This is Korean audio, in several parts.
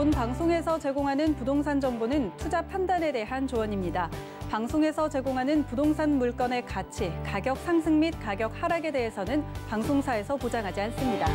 본 방송에서 제공하는 부동산 정보는 투자 판단에 대한 조언입니다. 방송에서 제공하는 부동산 물건의 가치, 가격 상승 및 가격 하락에 대해서는 방송사에서 보장하지 않습니다.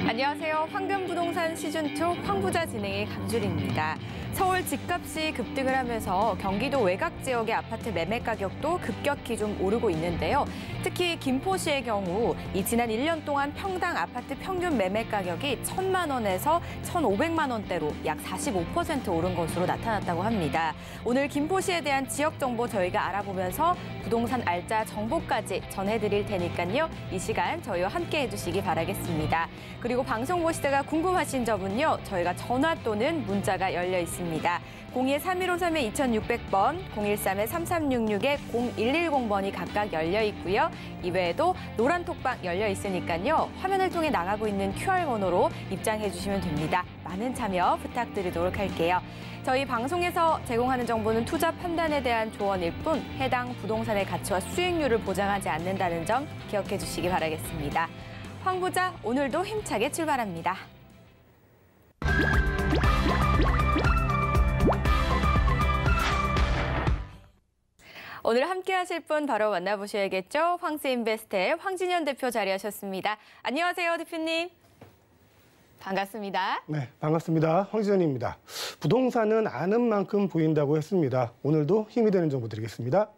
안녕하세요. 황금부동산 시즌2 황부자 진행의 강주리입니다. 서울 집값이 급등을 하면서 경기도 외곽 지역의 아파트 매매 가격도 급격히 좀 오르고 있는데요. 특히 김포시의 경우 이 지난 1년 동안 평당 아파트 평균 매매 가격이 1,000만 원에서 1,500만 원대로 약 45% 오른 것으로 나타났다고 합니다. 오늘 김포시에 대한 지역 정보 저희가 알아보면서 부동산 알짜 정보까지 전해드릴 테니까요. 이 시간 저희와 함께 해주시기 바라겠습니다. 그리고 방송 보시다가 궁금하신 점은요. 저희가 전화 또는 문자가 열려 있습니다. 02-3153-2600번, 013-3366-0110번이 각각 열려 있고요. 이외에도 노란 톡방 열려 있으니까요. 화면을 통해 나가고 있는 QR번호로 입장해 주시면 됩니다. 많은 참여 부탁드리도록 할게요. 저희 방송에서 제공하는 정보는 투자 판단에 대한 조언일 뿐 해당 부동산의 가치와 수익률을 보장하지 않는다는 점 기억해 주시기 바라겠습니다. 황부자 오늘도 힘차게 출발합니다. 오늘 함께 하실 분 바로 만나보셔야겠죠. 황스인베스트의 황진현 대표 자리하셨습니다. 안녕하세요, 대표님. 반갑습니다. 네, 반갑습니다. 황진현입니다. 부동산은 아는 만큼 보인다고 했습니다. 오늘도 힘이 되는 정보 드리겠습니다.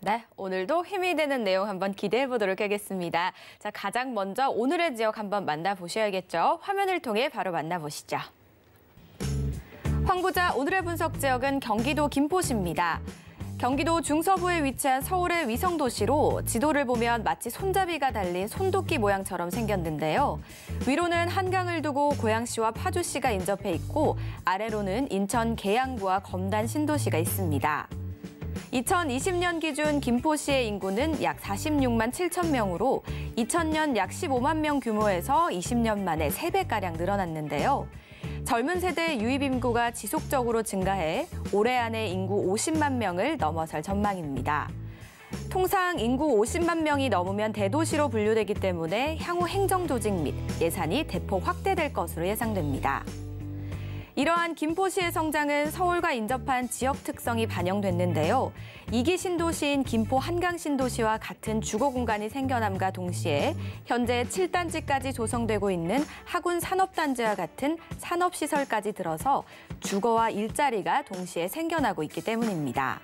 네, 오늘도 힘이 되는 내용 한번 기대해 보도록 하겠습니다. 자, 가장 먼저 오늘의 지역 한번 만나보셔야겠죠. 화면을 통해 바로 만나보시죠. 황부자 오늘의 분석 지역은 경기도 김포시입니다. 경기도 중서부에 위치한 서울의 위성도시로 지도를 보면 마치 손잡이가 달린 손도끼 모양처럼 생겼는데요. 위로는 한강을 두고 고양시와 파주시가 인접해 있고 아래로는 인천 계양구와 검단 신도시가 있습니다. 2020년 기준 김포시의 인구는 약 46만 7천 명으로 2000년 약 15만 명 규모에서 20년 만에 3배가량 늘어났는데요. 젊은 세대의 유입 인구가 지속적으로 증가해 올해 안에 인구 50만 명을 넘어설 전망입니다. 통상 인구 50만 명이 넘으면 대도시로 분류되기 때문에 향후 행정 조직 및 예산이 대폭 확대될 것으로 예상됩니다. 이러한 김포시의 성장은 서울과 인접한 지역 특성이 반영됐는데요. 2기 신도시인 김포 한강 신도시와 같은 주거 공간이 생겨남과 동시에 현재 7단지까지 조성되고 있는 하군 산업단지와 같은 산업시설까지 들어서 주거와 일자리가 동시에 생겨나고 있기 때문입니다.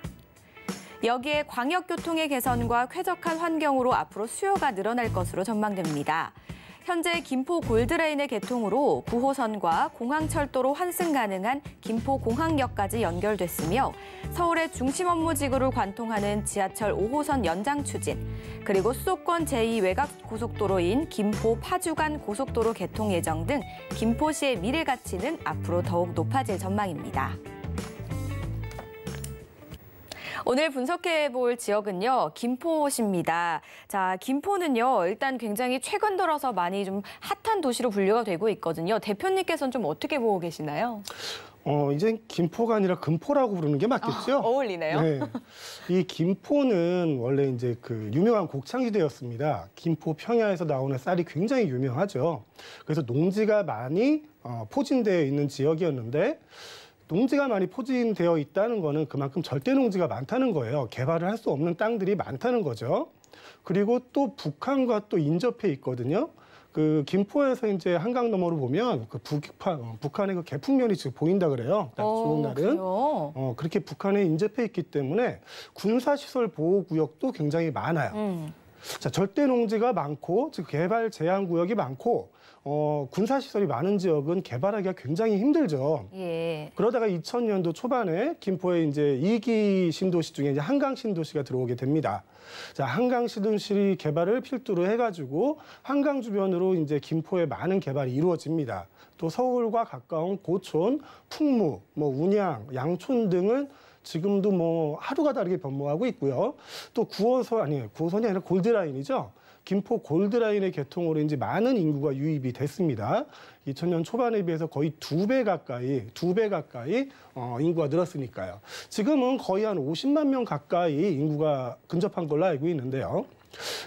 여기에 광역교통의 개선과 쾌적한 환경으로 앞으로 수요가 늘어날 것으로 전망됩니다. 현재 김포 골드레인의 개통으로 9호선과 공항철도로 환승 가능한 김포공항역까지 연결됐으며 서울의 중심 업무 지구를 관통하는 지하철 5호선 연장 추진, 그리고 수도권 제2외곽고속도로인 김포 파주간 고속도로 개통 예정 등 김포시의 미래 가치는 앞으로 더욱 높아질 전망입니다. 오늘 분석해볼 지역은요, 김포시입니다. 자, 김포는요, 일단 굉장히 최근 들어서 많이 좀 핫한 도시로 분류가 되고 있거든요. 대표님께서는 좀 어떻게 보고 계시나요? 이제 김포가 아니라 금포라고 부르는 게 맞겠죠? 어울리네요. 네. 이 김포는 원래 이제 그 유명한 곡창지대였습니다. 김포 평야에서 나오는 쌀이 굉장히 유명하죠. 그래서 농지가 많이 포진되어 있는 지역이었는데 농지가 많이 포진되어 있다는 거는 그만큼 절대 농지가 많다는 거예요. 개발을 할 수 없는 땅들이 많다는 거죠. 그리고 또 북한과 또 인접해 있거든요. 그 김포에서 이제 한강 너머로 보면 그 북한의 그 개풍면이 지금 보인다 그래요. 딱 좋은 날은. 그렇게 북한에 인접해 있기 때문에 군사시설 보호구역도 굉장히 많아요. 자, 절대 농지가 많고 즉 개발 제한 구역이 많고 군사시설이 많은 지역은 개발하기가 굉장히 힘들죠. 예. 그러다가 2000년도 초반에 김포에 이제 2기 신도시 중에 이제 한강 신도시가 들어오게 됩니다. 자, 한강 신도시 개발을 필두로 해가지고 한강 주변으로 이제 김포에 많은 개발이 이루어집니다. 또 서울과 가까운 고촌, 풍무, 운양, 양촌 등은 지금도 하루가 다르게 변모하고 있고요. 또 9호선이 아니라 골드라인이죠. 김포 골드라인의 개통으로 이제 많은 인구가 유입이 됐습니다. 2000년 초반에 비해서 거의 2배 가까이 인구가 늘었으니까요. 지금은 거의 한 50만 명 가까이 인구가 근접한 걸로 알고 있는데요.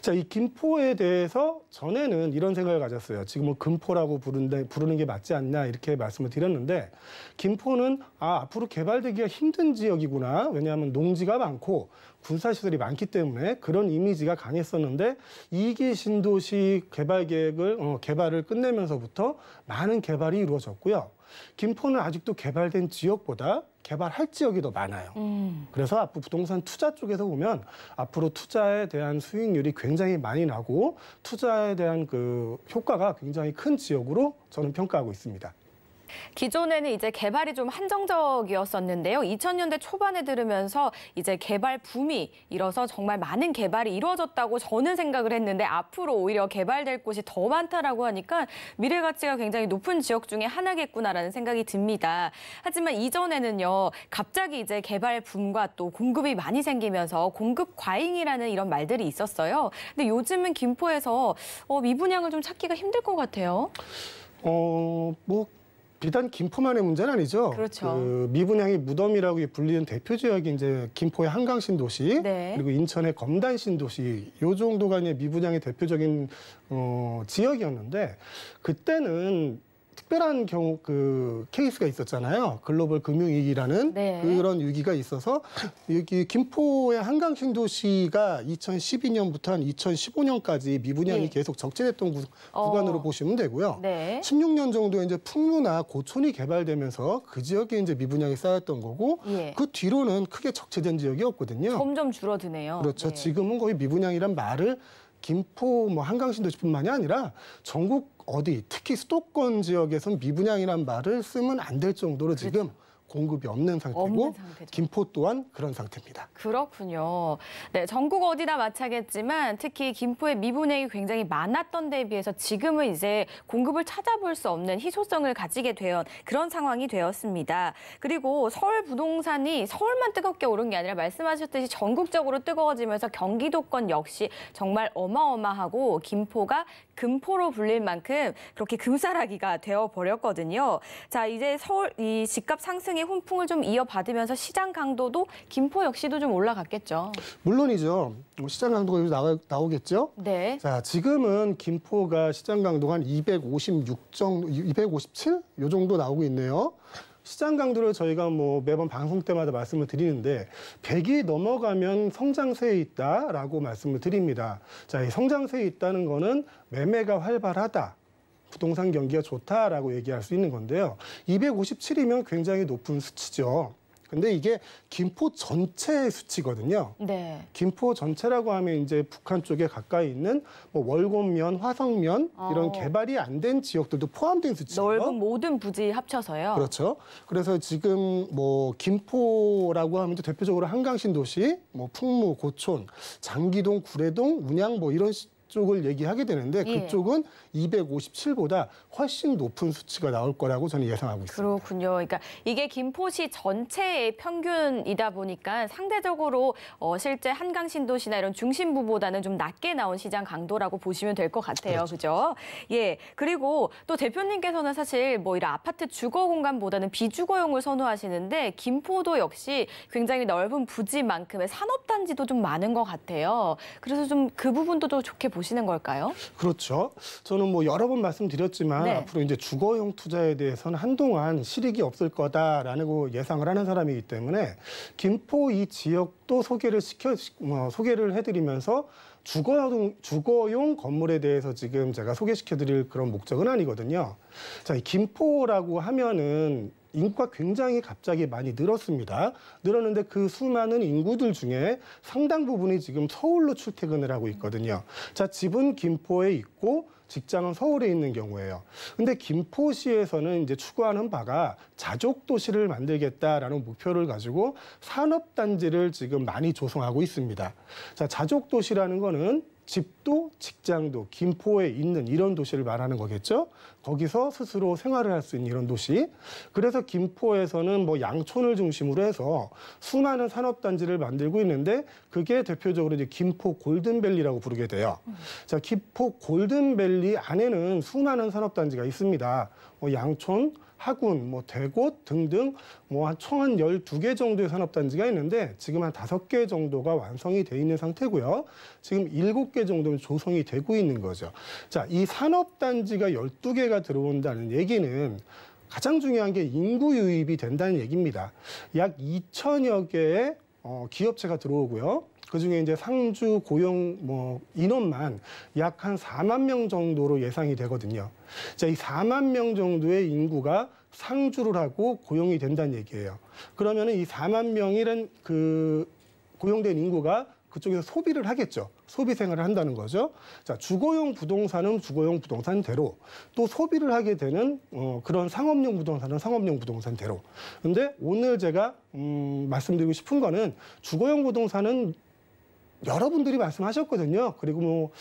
자, 이 김포에 대해서 전에는 이런 생각을 가졌어요. 지금은 금포라고 부르는 게 맞지 않냐 이렇게 말씀을 드렸는데 김포는 앞으로 개발되기가 힘든 지역이구나. 왜냐하면 농지가 많고 군사시설이 많기 때문에 그런 이미지가 강했었는데 2기 신도시 개발 계획을 개발을 끝내면서부터 많은 개발이 이루어졌고요. 김포는 아직도 개발된 지역보다 개발할 지역이 더 많아요. 그래서 앞으로 부동산 투자 쪽에서 보면 앞으로 투자에 대한 수익률이 굉장히 많이 나고 투자에 대한 그 효과가 굉장히 큰 지역으로 저는 평가하고 있습니다. 기존에는 이제 개발이 좀 한정적이었었는데요. 2000년대 초반에 들으면서 이제 개발 붐이 일어서 정말 많은 개발이 이루어졌다고 저는 생각을 했는데 앞으로 오히려 개발될 곳이 더 많다라고 하니까 미래 가치가 굉장히 높은 지역 중에 하나겠구나라는 생각이 듭니다. 하지만 이전에는요, 갑자기 이제 개발 붐과 또 공급이 많이 생기면서 공급 과잉이라는 이런 말들이 있었어요. 근데 요즘은 김포에서 미분양을 좀 찾기가 힘들 것 같아요. 비단 김포만의 문제는 아니죠. 그렇죠. 그 미분양이 무덤이라고 불리는 대표 지역이 이제 김포의 한강 신도시, 네. 그리고 인천의 검단 신도시, 요 정도가 이제 미분양의 대표적인 지역이었는데 그때는 특별한 경우 그 케이스가 있었잖아요. 글로벌 금융위기라는 네. 그런 위기가 있어서 여기 김포의 한강 신도시가 2012년부터 한 2015년까지 미분양이 예. 계속 적재됐던 구간으로 보시면 되고요. 네. 16년 정도 이제 풍무나 고촌이 개발되면서 그 지역에 이제 미분양이 쌓였던 거고 예. 그 뒤로는 크게 적재된 지역이 없거든요. 점점 줄어드네요. 그렇죠. 네. 지금은 거의 미분양이란 말을 김포 한강신도시뿐만이 아니라 전국 어디 특히 수도권 지역에선 미분양이란 말을 쓰면 안 될 정도로 그렇죠. 지금 공급이 없는 상태고 없는 상태죠. 김포 또한 그런 상태입니다. 그렇군요. 네, 전국 어디나 마찬가지지만 특히 김포의 미분양이 굉장히 많았던 데에 비해서 지금은 이제 공급을 찾아볼 수 없는 희소성을 가지게 된 그런 상황이 되었습니다. 그리고 서울 부동산이 서울만 뜨겁게 오른 게 아니라 말씀하셨듯이 전국적으로 뜨거워지면서 경기도권 역시 정말 어마어마하고 김포가 금포로 불릴 만큼 그렇게 금사라기가 되어버렸거든요. 자, 이제 서울 이 집값 상승의 훈풍을 좀 이어받으면서 시장 강도도 김포 역시도 좀 올라갔겠죠. 물론이죠. 시장 강도가 나오겠죠. 네. 자, 지금은 김포가 시장 강도가 한 256 정도, 257? 요 정도 나오고 있네요. 시장 강도를 저희가 매번 방송 때마다 말씀을 드리는데 100이 넘어가면 성장세에 있다라고 말씀을 드립니다. 자, 이 성장세에 있다는 거는 매매가 활발하다. 부동산 경기가 좋다라고 얘기할 수 있는 건데요. 257이면 굉장히 높은 수치죠. 근데 이게 김포 전체의 수치거든요. 네. 김포 전체라고 하면 이제 북한 쪽에 가까이 있는 월곶면, 화성면 이런 개발이 안 된 지역들도 포함된 수치예요. 넓은 모든 부지 합쳐서요. 그렇죠. 그래서 지금 김포라고 하면 대표적으로 한강신도시, 풍무, 고촌, 장기동, 구례동, 운양 이런 쪽을 얘기하게 되는데 예. 그쪽은 257보다 훨씬 높은 수치가 나올 거라고 저는 예상하고 있습니다. 그렇군요. 그러니까 이게 김포시 전체의 평균이다 보니까 상대적으로 실제 한강 신도시나 이런 중심부보다는 좀 낮게 나온 시장 강도라고 보시면 될 것 같아요. 그렇죠. 그죠? 예. 그리고 또 대표님께서는 사실 이런 아파트 주거 공간보다는 비주거용을 선호하시는데 김포도 역시 굉장히 넓은 부지만큼의 산업단지도 좀 많은 것 같아요. 그래서 좀 그 부분도 좀 좋게 보시는 걸까요? 그렇죠. 저는 여러 번 말씀드렸지만 네. 앞으로 이제 주거용 투자에 대해서는 한동안 실익이 없을 거다라는 예상을 하는 사람이기 때문에 김포 이 지역도 소개를 해드리면서 주거용 건물에 대해서 지금 제가 소개시켜드릴 그런 목적은 아니거든요. 자, 이 김포라고 하면은 인구가 굉장히 갑자기 많이 늘었습니다. 늘었는데 그 수많은 인구들 중에 상당 부분이 지금 서울로 출퇴근을 하고 있거든요. 자, 집은 김포에 있고 직장은 서울에 있는 경우예요. 근데 김포시에서는 이제 추구하는 바가 자족 도시를 만들겠다라는 목표를 가지고 산업단지를 지금 많이 조성하고 있습니다. 자, 자족 도시라는 거는 집도 직장도 김포에 있는 이런 도시를 말하는 거겠죠. 거기서 스스로 생활을 할 수 있는 이런 도시. 그래서 김포에서는 양촌을 중심으로 해서 수많은 산업단지를 만들고 있는데 그게 대표적으로 이제 김포 골든밸리라고 부르게 돼요. 자, 김포 골든밸리 안에는 수많은 산업단지가 있습니다. 양촌, 하군, 뭐 대곳 등등 뭐 총 한 12개 정도의 산업단지가 있는데 지금 한 5개 정도가 완성이 돼 있는 상태고요. 지금 7개 정도는 조성이 되고 있는 거죠. 자, 이 산업단지가 12개가 들어온다는 얘기는 가장 중요한 게 인구 유입이 된다는 얘기입니다. 약 2천여 개의 기업체가 들어오고요. 그중에 이제 상주 고용 인원만 약 한 4만 명 정도로 예상이 되거든요. 자, 이 4만 명 정도의 인구가 상주를 하고 고용이 된다는 얘기예요. 그러면은 이 4만 명이란 그 고용된 인구가 그쪽에서 소비를 하겠죠. 소비 생활을 한다는 거죠. 자, 주거용 부동산은 주거용 부동산대로, 또 소비를 하게 되는 그런 상업용 부동산은 상업용 부동산대로. 근데 오늘 제가 말씀드리고 싶은 거는 주거용 부동산은 여러분들이 말씀하셨거든요. 그리고 뭐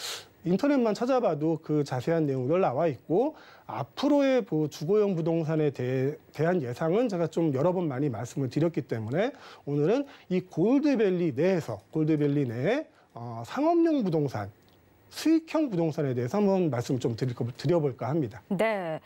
인터넷만 찾아봐도 그 자세한 내용들 나와 있고, 앞으로의 주거용 부동산에 대한 예상은 제가 좀 여러 번 많이 말씀을 드렸기 때문에 오늘은 이 골드밸리 내에 상업용 부동산, 수익형 부동산에 대해서 한번 말씀 좀 드려볼까 합니다. 네.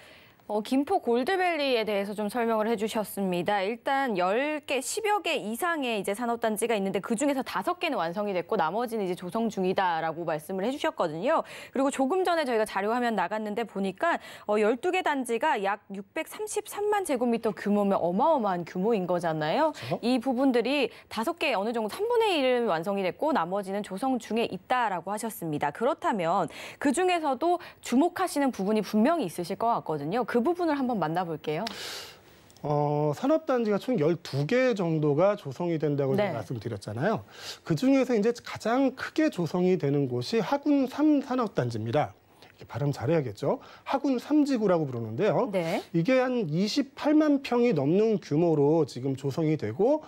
김포 골드밸리에 대해서 좀 설명을 해주셨습니다. 일단 10개, 10여 개 이상의 이제 산업단지가 있는데 그중에서 5개는 완성이 됐고 나머지는 이제 조성 중이다라고 말씀을 해주셨거든요. 그리고 조금 전에 저희가 자료 화면 나갔는데 보니까 12개 단지가 약 633만 제곱미터 규모면 어마어마한 규모인 거잖아요. 그렇죠? 이 부분들이 5개 어느 정도 3분의 1은 완성이 됐고 나머지는 조성 중에 있다라고 하셨습니다. 그렇다면 그중에서도 주목하시는 부분이 분명히 있으실 것 같거든요. 그 부분을 한번 만나볼게요. 산업단지가 총 12개 정도가 조성이 된다고 제가 말씀드렸잖아요. 그중에서 이제 가장 크게 조성이 되는 곳이 하군 3산업단지입니다. 발음 잘해야겠죠. 하군 3지구라고 부르는데요. 네. 이게 한 28만 평이 넘는 규모로 지금 조성이 되고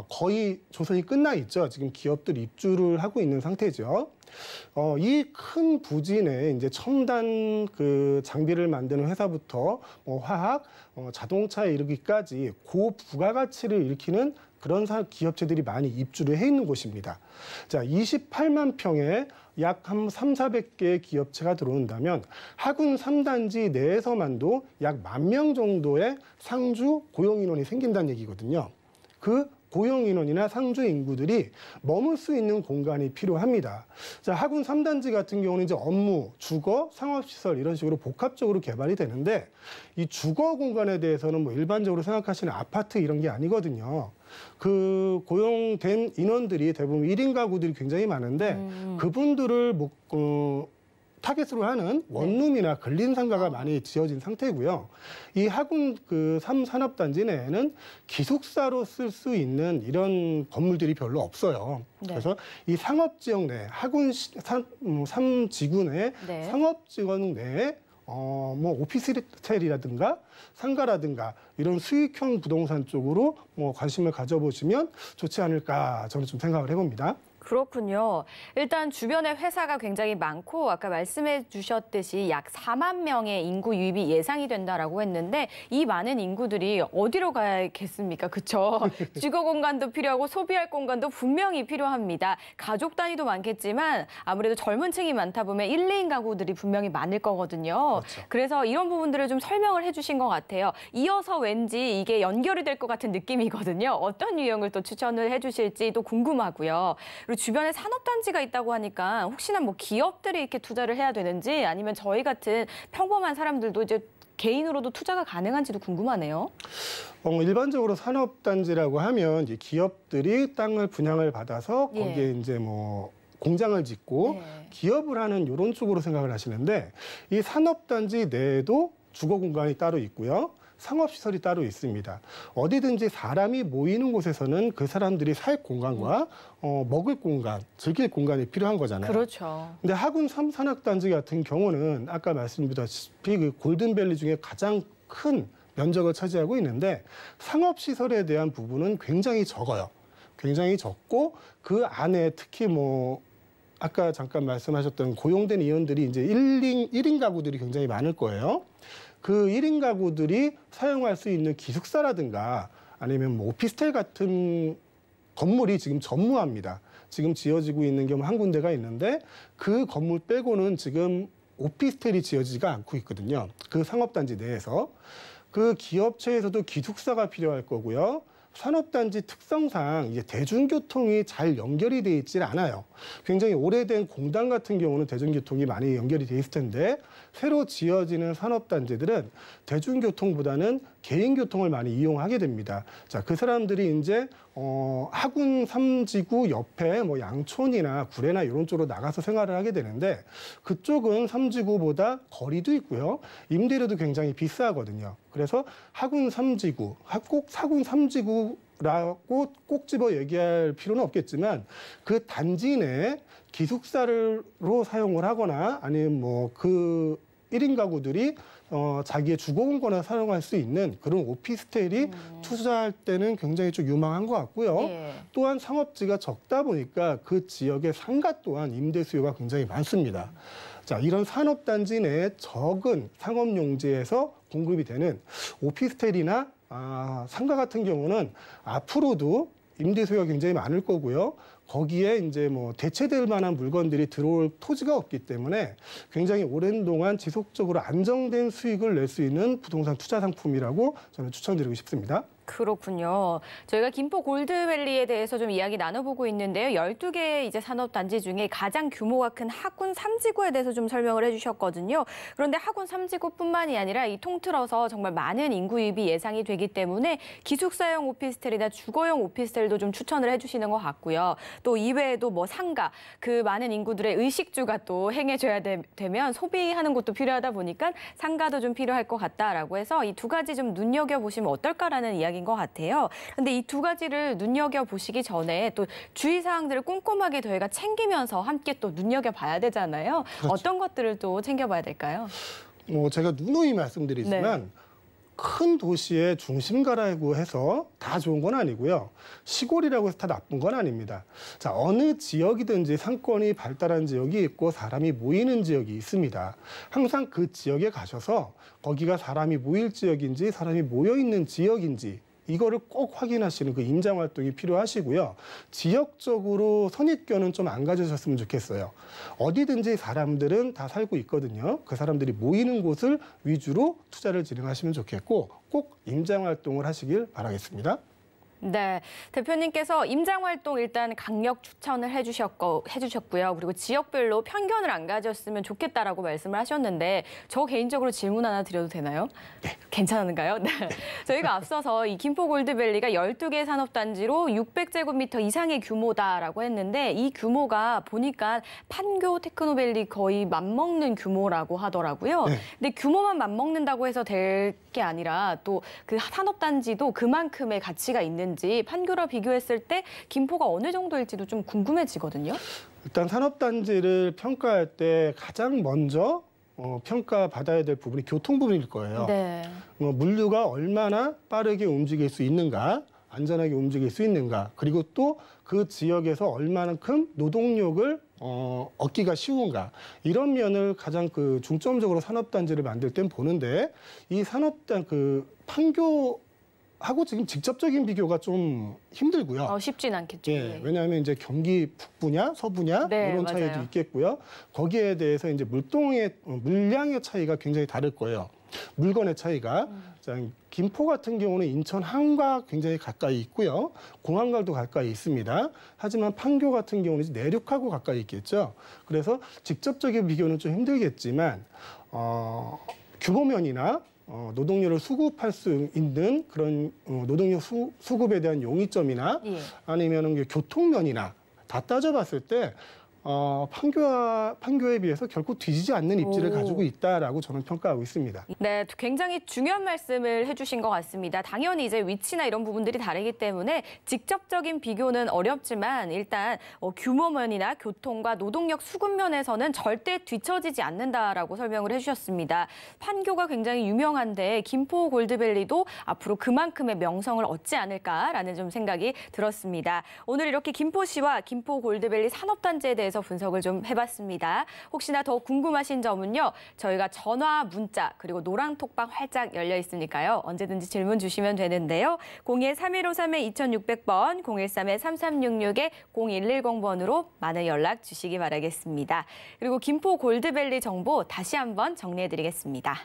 거의 조성이 끝나 있죠. 지금 기업들 입주를 하고 있는 상태죠. 이 큰 부진에 이제 첨단 그 장비를 만드는 회사부터 화학, 자동차에 이르기까지 고부가가치를 일으키는 그런 기업체들이 많이 입주를 해 있는 곳입니다. 자, 28만 평에 약 한 3,400개의 기업체가 들어온다면 하군 3단지 내에서만도 약 10,000명 정도의 상주 고용인원이 생긴다는 얘기거든요. 그 고용인원이나 상주 인구들이 머물 수 있는 공간이 필요합니다. 자, 하군 3단지 같은 경우는 이제 업무, 주거, 상업시설 이런 식으로 복합적으로 개발이 되는데 이 주거 공간에 대해서는 뭐 일반적으로 생각하시는 아파트 이런 게 아니거든요. 그 고용된 인원들이 대부분 1인 가구들이 굉장히 많은데 그분들을 타겟으로 하는 원룸이나 근린상가가 많이 지어진 상태고요. 이 하군 그 3산업단지 내에는 기숙사로 쓸 수 있는 이런 건물들이 별로 없어요. 네. 그래서 이 상업지역 내 하군 3지구 내 상업지역 내에 오피스텔이라든가 상가라든가 이런 수익형 부동산 쪽으로 관심을 가져보시면 좋지 않을까 저는 좀 생각을 해봅니다. 그렇군요. 일단 주변에 회사가 굉장히 많고 아까 말씀해 주셨듯이 약 4만 명의 인구 유입이 예상이 된다라고 했는데 이 많은 인구들이 어디로 가야겠습니까? 그렇죠? 주거 공간도 필요하고 소비할 공간도 분명히 필요합니다. 가족 단위도 많겠지만 아무래도 젊은 층이 많다 보면 1, 2인 가구들이 분명히 많을 거거든요. 그렇죠. 그래서 이런 부분들을 좀 설명을 해주신 것 같아요. 이어서 왠지 이게 연결이 될 것 같은 느낌이거든요. 어떤 유형을 또 추천을 해주실지도 궁금하고요. 그리고 주변에 산업단지가 있다고 하니까 혹시나 뭐 기업들이 이렇게 투자를 해야 되는지 아니면 저희 같은 평범한 사람들도 이제 개인으로도 투자가 가능한지도 궁금하네요. 일반적으로 산업단지라고 하면 이제 기업들이 땅을 분양을 받아서 거기에 이제 공장을 짓고 기업을 하는 이런 쪽으로 생각을 하시는데 이 산업단지 내에도 주거 공간이 따로 있고요. 상업시설이 따로 있습니다. 어디든지 사람이 모이는 곳에서는 그 사람들이 살 공간과 먹을 공간, 즐길 공간이 필요한 거잖아요. 그렇죠. 근데 하군 3산업단지 같은 경우는 아까 말씀드렸다시피 그 골든밸리 중에 가장 큰 면적을 차지하고 있는데 상업시설에 대한 부분은 굉장히 적어요. 굉장히 적고 그 안에 특히 아까 잠깐 말씀하셨던 고용된 인원들이 이제 1인 가구들이 굉장히 많을 거예요. 그 1인 가구들이 사용할 수 있는 기숙사라든가 아니면 오피스텔 같은 건물이 지금 전무합니다. 지금 지어지고 있는 경우 한 군데가 있는데 그 건물 빼고는 지금 오피스텔이 지어지지가 않고 있거든요. 그 상업단지 내에서. 그 기업체에서도 기숙사가 필요할 거고요. 산업단지 특성상 이제 대중교통이 잘 연결이 돼 있질 않아요. 굉장히 오래된 공단 같은 경우는 대중교통이 많이 연결이 돼 있을 텐데 새로 지어지는 산업단지들은 대중교통보다는 개인교통을 많이 이용하게 됩니다. 자, 그 사람들이 이제 하군 3지구 옆에 뭐 양촌이나 구례나 이런 쪽으로 나가서 생활을 하게 되는데 그쪽은 3지구보다 거리도 있고요. 임대료도 굉장히 비싸거든요. 그래서 하군 3지구, 꼭 하군 3지구라고 꼭 집어 얘기할 필요는 없겠지만 그 단지 내에 기숙사로 사용을 하거나 아니면 뭐 그 1인 가구들이 자기의 주거 공간을 사용할 수 있는 그런 오피스텔이 투자할 때는 굉장히 좀 유망한 것 같고요. 예. 또한 상업지가 적다 보니까 그 지역의 상가 또한 임대 수요가 굉장히 많습니다. 자, 이런 산업단지 내에 적은 상업용지에서 공급이 되는 오피스텔이나 상가 같은 경우는 앞으로도 임대 수요가 굉장히 많을 거고요. 거기에 이제 뭐 대체될 만한 물건들이 들어올 토지가 없기 때문에 굉장히 오랜 동안 지속적으로 안정된 수익을 낼 수 있는 부동산 투자 상품이라고 저는 추천드리고 싶습니다. 그렇군요. 저희가 김포 골드밸리에 대해서 좀 이야기 나눠보고 있는데요. 12개의 이제 산업단지 중에 가장 규모가 큰 하군 3지구에 대해서 좀 설명을 해주셨거든요. 그런데 하군 3지구뿐만이 아니라 이 통틀어서 정말 많은 인구 유입이 예상이 되기 때문에 기숙사용 오피스텔이나 주거용 오피스텔도 좀 추천을 해주시는 것 같고요. 또 이외에도 뭐 상가, 그 많은 인구들의 의식주가 또 행해져야 되면 소비하는 곳도 필요하다 보니까 상가도 좀 필요할 것 같다라고 해서 이 두 가지 좀 눈여겨보시면 어떨까라는 이야기인 것 같아요. 근데 이 두 가지를 눈여겨보시기 전에 또 주의사항들을 꼼꼼하게 저희가 챙기면서 함께 또 눈여겨봐야 되잖아요. 그렇죠. 어떤 것들을 또 챙겨봐야 될까요? 제가 누누이 말씀드리지만 네. 큰 도시의 중심가라고 해서 다 좋은 건 아니고요. 시골이라고 해서 다 나쁜 건 아닙니다. 자, 어느 지역이든지 상권이 발달한 지역이 있고 사람이 모이는 지역이 있습니다. 항상 그 지역에 가셔서 거기가 사람이 모일 지역인지 사람이 모여 있는 지역인지 이거를 꼭 확인하시는 그 임장 활동이 필요하시고요. 지역적으로 선입견은 좀 안 가지셨으면 좋겠어요. 어디든지 사람들은 다 살고 있거든요. 그 사람들이 모이는 곳을 위주로 투자를 진행하시면 좋겠고 꼭 임장 활동을 하시길 바라겠습니다. 네, 대표님께서 임장 활동 일단 강력 추천을 해주셨고요. 그리고 지역별로 편견을 안 가졌으면 좋겠다라고 말씀을 하셨는데 저 개인적으로 질문 하나 드려도 되나요? 네. 괜찮은가요? 네. 저희가 앞서서 이 김포 골드밸리가 12개 산업단지로 600제곱미터 이상의 규모다라고 했는데 이 규모가 보니까 판교 테크노밸리 거의 맞먹는 규모라고 하더라고요. 네. 근데 규모만 맞먹는다고 해서 될 게 아니라 또 그 산업단지도 그만큼의 가치가 있는지 판교랑 비교했을 때 김포가 어느 정도일지도 좀 궁금해지거든요. 일단 산업단지를 평가할 때 가장 먼저 평가받아야 될 부분이 교통 부분일 거예요. 네. 물류가 얼마나 빠르게 움직일 수 있는가, 안전하게 움직일 수 있는가, 그리고 또 그 지역에서 얼마만큼 노동력을 얻기가 쉬운가, 이런 면을 가장 그 중점적으로 산업단지를 만들 땐 보는데 이 판교하고 지금 직접적인 비교가 좀 힘들고요. 쉽진 않겠죠. 예, 왜냐하면 이제 경기 북부냐 서부냐 네, 이런 맞아요. 차이도 있겠고요. 거기에 대해서 이제 물량의 차이가 굉장히 다를 거예요. 물건의 차이가. 자, 김포 같은 경우는 인천 항과 굉장히 가까이 있고요. 공항과도 가까이 있습니다. 하지만 판교 같은 경우는 이제 내륙하고 가까이 있겠죠. 그래서 직접적인 비교는 좀 힘들겠지만 규모면이나 노동력을 수급할 수 있는 그런 노동력 수급에 대한 용이점이나 예. 아니면 교통면이나 다 따져봤을 때 판교에 비해서 결코 뒤지지 않는 입지를 가지고 있다라고 저는 평가하고 있습니다. 네, 굉장히 중요한 말씀을 해주신 것 같습니다. 당연히 이제 위치나 이런 부분들이 다르기 때문에 직접적인 비교는 어렵지만 일단 규모면이나 교통과 노동력 수급면에서는 절대 뒤처지지 않는다라고 설명을 해주셨습니다. 판교가 굉장히 유명한데 김포 골드밸리도 앞으로 그만큼의 명성을 얻지 않을까라는 좀 생각이 들었습니다. 오늘 이렇게 김포시와 김포 골드밸리 산업단지에 대해서 분석을 좀 해봤습니다. 혹시나 더 궁금하신 점은요. 저희가 전화, 문자 그리고 노랑톡방 활짝 열려 있으니까요. 언제든지 질문 주시면 되는데요. 02-3153-2600번, 013-3366-0110번으로 많은 연락 주시기 바라겠습니다. 그리고 김포 골드밸리 정보 다시 한번 정리해드리겠습니다.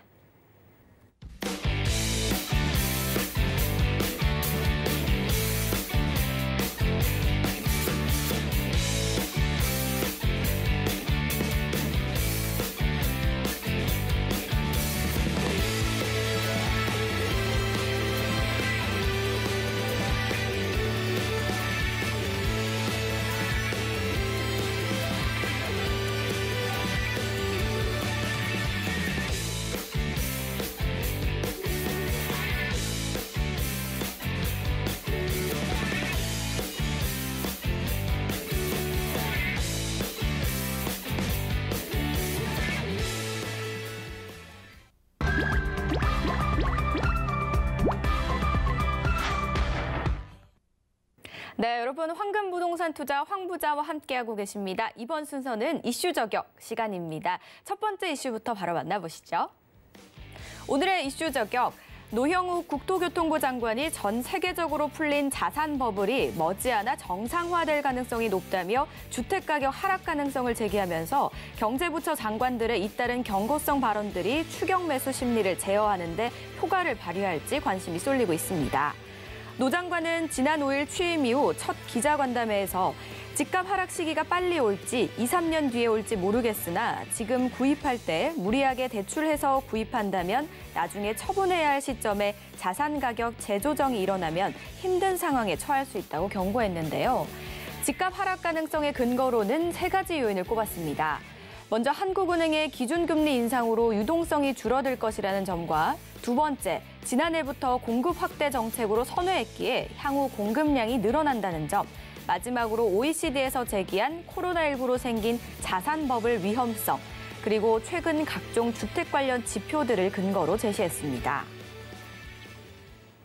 네, 여러분 황금 부동산 투자 황부자와 함께하고 계십니다. 이번 순서는 이슈 저격 시간입니다. 첫 번째 이슈부터 바로 만나보시죠. 오늘의 이슈 저격. 노형욱 국토교통부 장관이 전 세계적으로 풀린 자산 버블이 머지않아 정상화될 가능성이 높다며 주택가격 하락 가능성을 제기하면서 경제부처 장관들의 잇따른 경고성 발언들이 추격 매수 심리를 제어하는 데 효과를 발휘할지 관심이 쏠리고 있습니다. 노 장관은 지난 5일 취임 이후 첫 기자간담회에서 집값 하락 시기가 빨리 올지 2, 3년 뒤에 올지 모르겠으나 지금 구입할 때 무리하게 대출해서 구입한다면 나중에 처분해야 할 시점에 자산 가격 재조정이 일어나면 힘든 상황에 처할 수 있다고 경고했는데요. 집값 하락 가능성의 근거로는 3가지 요인을 꼽았습니다. 먼저 한국은행의 기준금리 인상으로 유동성이 줄어들 것이라는 점과 두 번째, 지난해부터 공급 확대 정책으로 선회했기에 향후 공급량이 늘어난다는 점, 마지막으로 OECD에서 제기한 코로나19로 생긴 자산 버블 위험성, 그리고 최근 각종 주택 관련 지표들을 근거로 제시했습니다.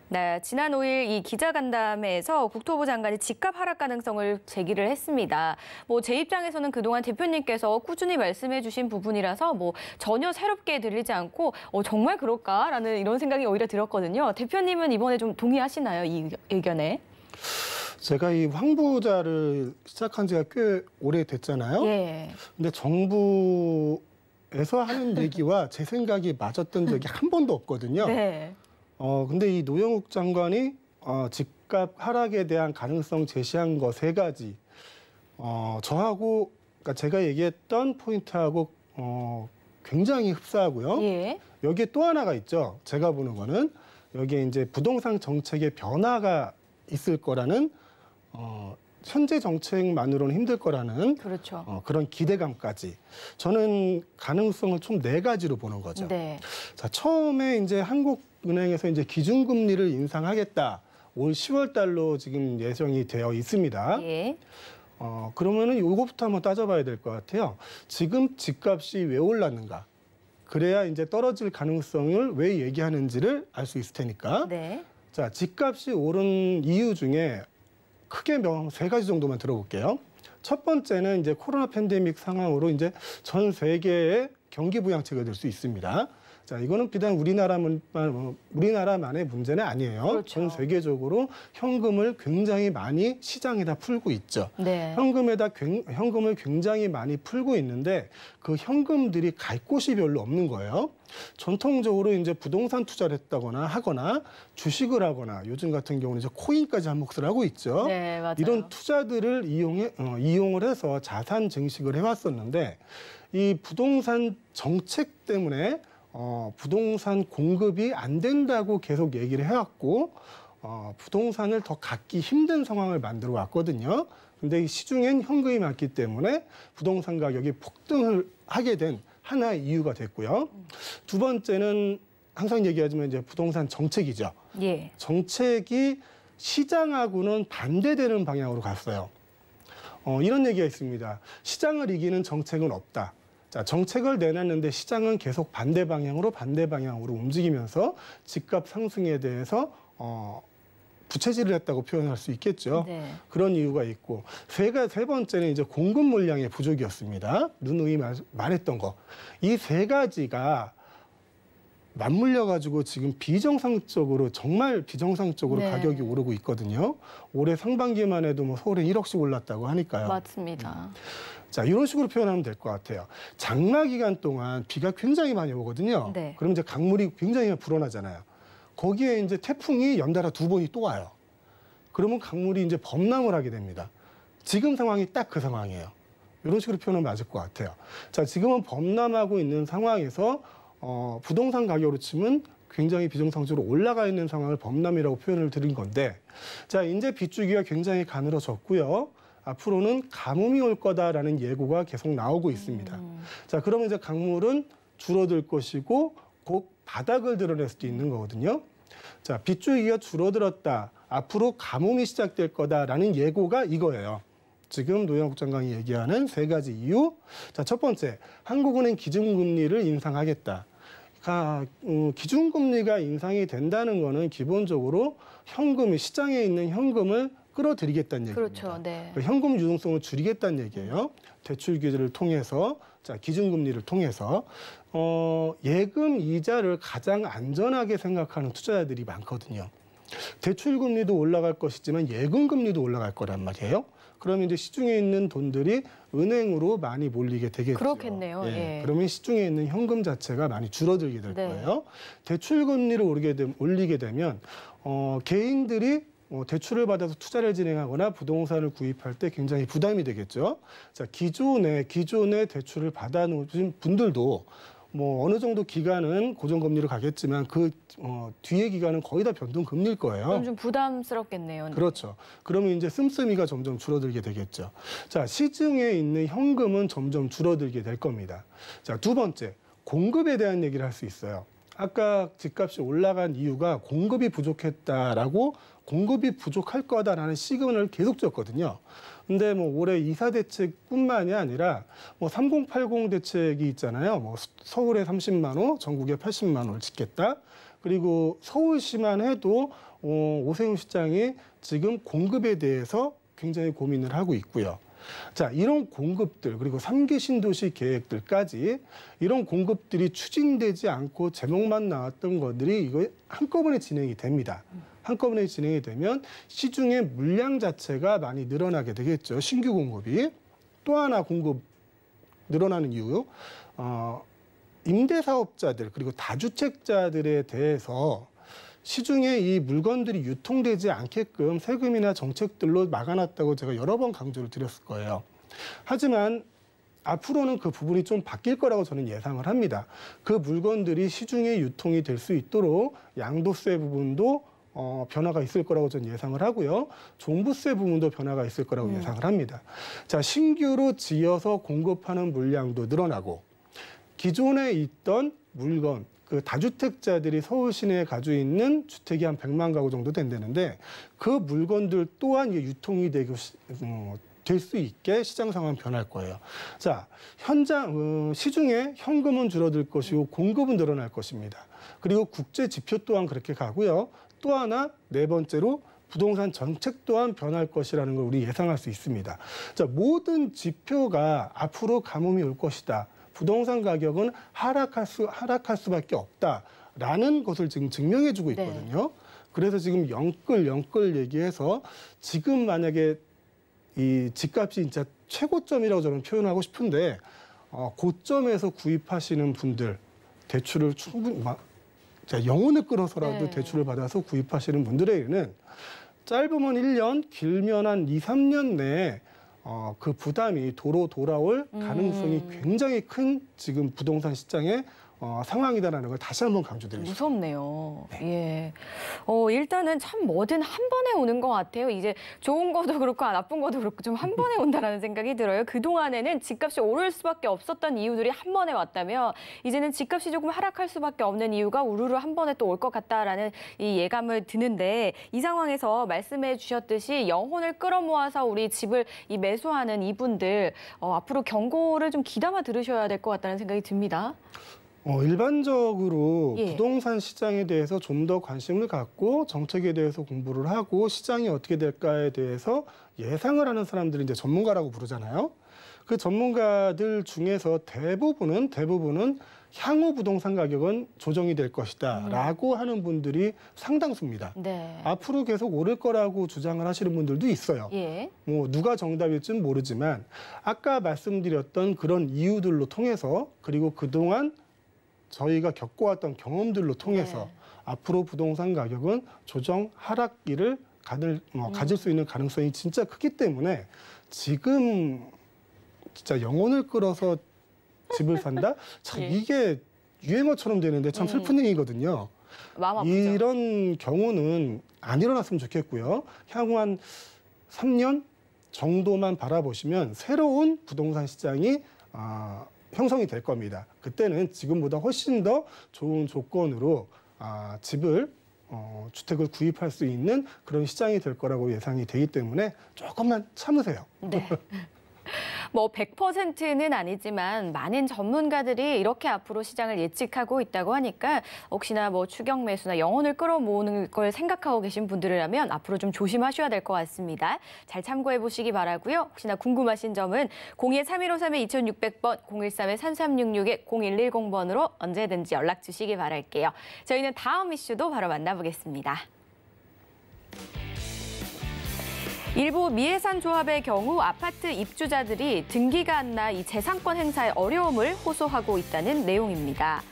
네, 지난 5일 이 기자간담회에서 국토부 장관이 집값 하락 가능성을 제기를 했습니다. 제 입장에서는 그동안 대표님께서 꾸준히 말씀해 주신 부분이라서 전혀 새롭게 들리지 않고 정말 그럴까라는 이런 생각이 오히려 들었거든요. 대표님은 이번에 좀 동의하시나요, 이 의견에? 제가 이 황부자를 시작한 지가 꽤 오래됐잖아요. 예. 근데 정부에서 하는 얘기와 제 생각이 맞았던 적이 한 번도 없거든요. 네. 근데 이 노영욱 장관이 집값 하락에 대한 가능성 제시한 거 3가지. 저하고, 그러니까 제가 얘기했던 포인트하고 굉장히 흡사하고요. 예. 여기에 또 하나가 있죠. 제가 보는 거는 여기에 이제 부동산 정책의 변화가 있을 거라는 현재 정책만으로는 힘들 거라는 그렇죠. 그런 기대감까지 저는 가능성을 총 4가지로 보는 거죠. 네. 자, 처음에 이제 한국은행에서 이제 기준금리를 인상하겠다. 올 10월 달로 지금 예정이 되어 있습니다. 예. 그러면은 요거부터 한번 따져봐야 될 것 같아요. 지금 집값이 왜 올랐는가? 그래야 이제 떨어질 가능성을 왜 얘기하는지를 알 수 있을 테니까. 네. 자, 집값이 오른 이유 중에 크게 3가지 정도만 들어볼게요. 것 번째는 이제 코로나 팬데믹 상황으로 이제 전 세계의 경기 부양책이 될 수 있습니다. 자, 이거는 비단 우리나라만의 문제는 아니에요. 그렇죠. 전 세계적으로 현금을 굉장히 많이 시장에다 풀고 있죠. 네. 현금을 굉장히 많이 풀고 있는데 그 현금들이 갈 곳이 별로 없는 거예요. 전통적으로 이제 부동산 투자를 하거나 주식을 하거나 요즘 같은 경우는 이제 코인까지 한 몫을 하고 있죠. 네, 맞아요. 이런 투자들을 이용을 해서 자산 증식을 해왔었는데 이 부동산 정책 때문에 부동산 공급이 안 된다고 계속 얘기를 해왔고 부동산을 더 갖기 힘든 상황을 만들어 왔거든요. 근데 이 시중엔 현금이 많기 때문에 부동산 가격이 폭등을 하게 된 하나의 이유가 됐고요. 두 번째는 항상 얘기하지만 이제 부동산 정책이죠. 예. 정책이 시장하고는 반대되는 방향으로 갔어요. 이런 얘기가 있습니다. 시장을 이기는 정책은 없다. 자, 정책을 내놨는데 시장은 계속 반대 방향으로 움직이면서 집값 상승에 대해서 부채질을 했다고 표현할 수 있겠죠. 네. 그런 이유가 있고 세 번째는 이제 공급 물량의 부족이었습니다. 누누이 말했던 거. 이 3가지가 맞물려 가지고 지금 정말 비정상적으로 네. 가격이 오르고 있거든요. 올해 상반기만 해도 서울에 1억씩 올랐다고 하니까요. 맞습니다. 자, 이런 식으로 표현하면 될 것 같아요. 장마 기간 동안 비가 굉장히 많이 오거든요. 네. 그럼 이제 강물이 굉장히 불어나잖아요. 거기에 이제 태풍이 연달아 2번이 또 와요. 그러면 강물이 이제 범람을 하게 됩니다. 지금 상황이 딱 그 상황이에요. 이런 식으로 표현하면 맞을 것 같아요. 자, 지금은 범람하고 있는 상황에서 부동산 가격으로 치면 굉장히 비정상적으로 올라가 있는 상황을 범람이라고 표현을 드린 건데, 자, 이제 빗줄기가 굉장히 가늘어졌고요. 앞으로는 가뭄이 올 거다라는 예고가 계속 나오고 있습니다. 자, 그러면 이제 강물은 줄어들 것이고 곧 바닥을 드러낼 수도 있는 거거든요. 자, 빗줄기가 줄어들었다. 앞으로 가뭄이 시작될 거다라는 예고가 이거예요. 지금 노영욱 장관이 얘기하는 3가지 이유. 자, 첫 번째, 한국은행 기준금리를 인상하겠다. 기준금리가 인상이 된다는 거는 기본적으로 시장에 있는 현금을 끌어들이겠다는 얘기입니다. 그렇죠. 네. 현금 유동성을 줄이겠다는 얘기예요. 대출 규제를 통해서, 자, 기준금리를 통해서 예금 이자를 가장 안전하게 생각하는 투자자들이 많거든요. 대출 금리도 올라갈 것이지만 예금 금리도 올라갈 거란 말이에요. 그러면 이제 시중에 있는 돈들이 은행으로 많이 몰리게 되겠죠. 그렇겠네요. 예. 예. 그러면 시중에 있는 현금 자체가 많이 줄어들게 될 네. 거예요. 대출 금리를 올리게 되면 개인들이 대출을 받아서 투자를 진행하거나 부동산을 구입할 때 굉장히 부담이 되겠죠. 자, 기존에 대출을 받아놓으신 분들도 뭐 어느 정도 기간은 고정금리로 가겠지만 그 뒤에 기간은 거의 다 변동금리일 거예요. 그럼 좀 부담스럽겠네요. 네. 그렇죠. 그러면 이제 씀씀이가 점점 줄어들게 되겠죠. 자, 시중에 있는 현금은 점점 줄어들게 될 겁니다. 자, 두 번째, 공급에 대한 얘기를 할 수 있어요. 아까 집값이 올라간 이유가 공급이 부족했다라고 공급이 부족할 거다라는 시그널을 계속 줬거든요. 근데 뭐 올해 2사 대책뿐만이 아니라 뭐 3080 대책이 있잖아요. 뭐 서울에 30만 호, 전국에 80만 호를 짓겠다. 그리고 서울시만 해도 오세훈 시장이 지금 공급에 대해서 굉장히 고민을 하고 있고요. 자, 이런 공급들 그리고 3기 신도시 계획들까지 이런 공급들이 추진되지 않고 제목만 나왔던 것들이 이거 한꺼번에 진행이 됩니다. 한꺼번에 진행이 되면 시중의 물량 자체가 많이 늘어나게 되겠죠. 신규 공급이. 또 하나 공급 늘어나는 이유, 임대사업자들 그리고 다주택자들에 대해서 시중에 이 물건들이 유통되지 않게끔 세금이나 정책들로 막아놨다고 제가 여러 번 강조를 드렸을 거예요. 하지만 앞으로는 그 부분이 좀 바뀔 거라고 저는 예상을 합니다. 그 물건들이 시중에 유통이 될 수 있도록 양도세 부분도 변화가 있을 거라고 저는 예상을 하고요. 종부세 부분도 변화가 있을 거라고 예상을 합니다. 자, 신규로 지어서 공급하는 물량도 늘어나고 기존에 있던 물건, 그 다주택자들이 서울 시내에 가지고 있는 주택이 한 100만 가구 정도 된다는데 그 물건들 또한 유통이 되고 될 수 있게 시장 상황 변할 거예요. 자, 시중에 현금은 줄어들 것이고 공급은 늘어날 것입니다. 그리고 국제 지표 또한 그렇게 가고요. 또 하나 네 번째로 부동산 정책 또한 변할 것이라는 걸 우리 예상할 수 있습니다. 자, 모든 지표가 앞으로 가뭄이 올 것이다. 부동산 가격은 하락할 수밖에 없다라는 것을 지금 증명해주고 있거든요. 네. 그래서 지금 영끌 얘기해서 지금 만약에 이 집값이 진짜 최고점이라고 저는 표현하고 싶은데 고점에서 구입하시는 분들 대출을 충분히 영혼을 끌어서라도 네. 대출을 받아서 구입하시는 분들에게는 짧으면 1년, 길면 한 2, 3년 내에 그 부담이 도로 돌아올 가능성이 굉장히 큰 지금 부동산 시장의 상황이다라는 걸 다시 한번 강조드리고 싶습니다. 무섭네요. 네. 예. 일단은 참 뭐든 한 번에 오는 것 같아요. 이제 좋은 것도 그렇고 나쁜 것도 그렇고 좀 한 번에 온다라는 생각이 들어요. 그동안에는 집값이 오를 수밖에 없었던 이유들이 한 번에 왔다면 이제는 집값이 조금 하락할 수밖에 없는 이유가 우르르 한 번에 또 올 것 같다라는 이 예감을 드는데 이 상황에서 말씀해 주셨듯이 영혼을 끌어모아서 우리 집을 매수하는 이분들 앞으로 경고를 좀 귀담아 들으셔야 될 것 같다는 생각이 듭니다. 일반적으로 부동산 시장에 대해서 좀 더 관심을 갖고 정책에 대해서 공부를 하고 시장이 어떻게 될까에 대해서 예상을 하는 사람들이 이제 전문가라고 부르잖아요. 그 전문가들 중에서 대부분은 향후 부동산 가격은 조정이 될 것이다라고 하는 분들이 상당수입니다. 네. 앞으로 계속 오를 거라고 주장을 하시는 분들도 있어요. 예. 뭐 누가 정답일지는 모르지만 아까 말씀드렸던 그런 이유들로 통해서 그리고 그동안 저희가 겪어왔던 경험들로 통해서 앞으로 부동산 가격은 조정 하락기를 가질 수 있는 가능성이 진짜 크기 때문에 지금 진짜 영혼을 끌어서 집을 산다? 참 이게 유행어처럼 되는데 참 슬픈 얘기거든요. 마음 아프죠. 이런 경우는 안 일어났으면 좋겠고요. 향후 한 3년 정도만 바라보시면 새로운 부동산 시장이 형성이 될 겁니다. 그때는 지금보다 훨씬 더 좋은 조건으로 주택을 구입할 수 있는 그런 시장이 될 거라고 예상이 되기 때문에 조금만 참으세요. 네. 뭐 100%는 아니지만 많은 전문가들이 이렇게 앞으로 시장을 예측하고 있다고 하니까 혹시나 뭐 추경 매수나 영혼을 끌어모으는 걸 생각하고 계신 분들이라면 앞으로 좀 조심하셔야 될 것 같습니다. 잘 참고해 보시기 바라고요. 혹시나 궁금하신 점은 02-3153-2600번, 013-3366-0110번으로 언제든지 연락 주시기 바랄게요. 저희는 다음 이슈도 바로 만나보겠습니다. 일부 미해산 조합의 경우 아파트 입주자들이 등기가 안 나 이 재산권 행사에 어려움을 호소하고 있다는 내용입니다.